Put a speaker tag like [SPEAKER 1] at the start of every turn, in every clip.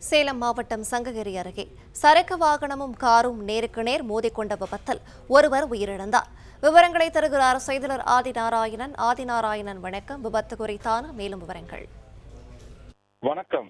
[SPEAKER 1] சேலம் மாவட்டம் சங்ககிரி அருகே சரக்கு வாகனமும் காரும் நேருக்கு நேர் மோதிக்கொண்ட விபத்தில் ஒருவர் உயிரிழந்தார். விவரங்களை தருகிறார் செய்தியாளர் ஆதிநாராயணன். வணக்கம். விபத்து குறித்தான மேலும் விவரங்கள்.
[SPEAKER 2] வணக்கம்.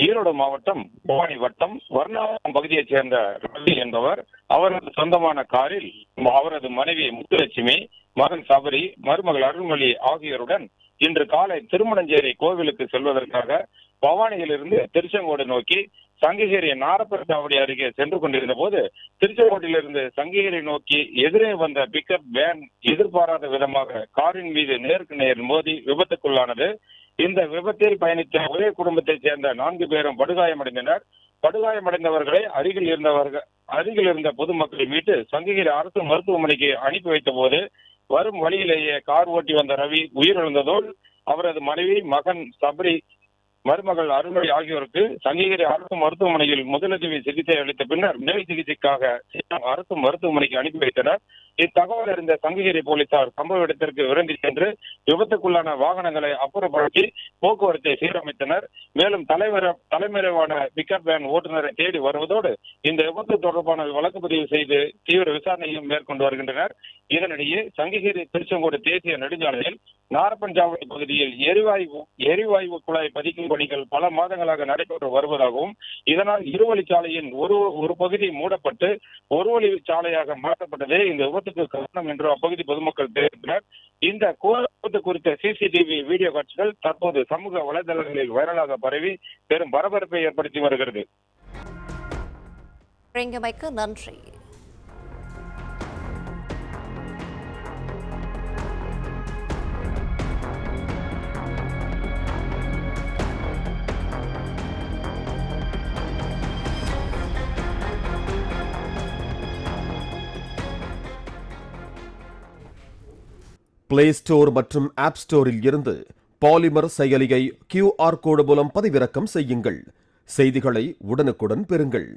[SPEAKER 2] ஈரோடு மாவட்டம் பவானி வட்டம் வர்ணாவரம் பகுதியைச் சேர்ந்த ரவி என்பவர் அவரது சொந்தமான காரில் அவரது மனைவி முத்துலட்சுமி, மகன் சபரி, மருமகள் அருள்மொழி ஆகியோருடன் இன்று காலை திருமணஞ்சேரி கோவிலுக்கு செல்வதற்காக பவானியிலிருந்து திருச்செங்கோடு நோக்கி சங்ககிரி நாரப்பர்சாவடி அருகே சென்று கொண்டிருந்த போது திருச்செங்கோட்டிலிருந்து சங்ககிரி நோக்கி எதிரே வந்த பிக்கப் வேன் எதிர்பாராத விதமாக காரின் மீது நேருக்கு நேர் மோதி விபத்துக்குள்ளானது. இந்த விபத்தில் பயணித்த ஒரே குடும்பத்தைச் சேர்ந்த 4 பேரும் படுகாயமடைந்தனர். படுகாயமடைந்தவர்களை அருகில் இருந்த பொதுமக்களை மீட்டு சங்ககிரி அரசு மருத்துவமனைக்கு அனுப்பி வைத்த போது வரும் வழியிலேயே கார் ஓட்டி வந்த ரவி உயிரிழந்ததோடு அவரது மனைவி, மகன் சபரி, மருமகள் அருள்மொழி ஆகியோருக்கு சங்ககிரி அரசு மருத்துவமனையில் முதலுதவி சிகிச்சை அளித்த பின்னர் மேல் சிகிச்சைக்காக அரசு மருத்துவமனைக்கு அனுப்பி வைத்தனர். இத்தகவல் அறிந்த சங்ககிரி போலீசார் சம்பவ இடத்திற்கு விரைந்து சென்று விபத்துக்குள்ளான வாகனங்களை அப்புறப்படுத்தி போக்குவரத்தை சீரமைத்தனர். மேலும் தலைமறைவான பிக்கப் வேன் ஓட்டுநரை தேடி வருவதோடு இந்த விபத்து தொடர்பான வழக்கு பதிவு செய்து தீவிர விசாரணையும் மேற்கொண்டு வருகின்றனர். இதனிடையே சங்ககிரி திருச்செங்கோடு தேசிய நெடுஞ்சாலையில் நாரப்பஞ்சாவடி பகுதியில் எரிவாயு குழாய் பதிக்கும் பணிகள் பல மாதங்களாக நடைபெற்று வருவதாகவும் இதனால் இருவழிச்சாலையின் ஒரு பகுதி மூடப்பட்டு ஒரு வழி சாலையாக மாற்றப்பட்டதே இந்த விபத்துக்கு காரணம் என்று அப்பகுதி பொதுமக்கள் தெரிவித்தனர். இந்த விபத்து குறித்த சிசிடிவி வீடியோ காட்சிகள் தற்போது சமூக வலைதளங்களில் வைரலாக பரவி பெரும் பரபரப்பை ஏற்படுத்தி வருகிறது.
[SPEAKER 1] நன்றி.
[SPEAKER 3] பிளே ஸ்டோர் மற்றும் ஆப் ஸ்டோரில் இருந்து பாலிமர் செயலியை QR கோடு மூலம் பதிவிறக்கம் செய்யுங்கள். செய்திகளை உடனுக்குடன் பெறுங்கள்.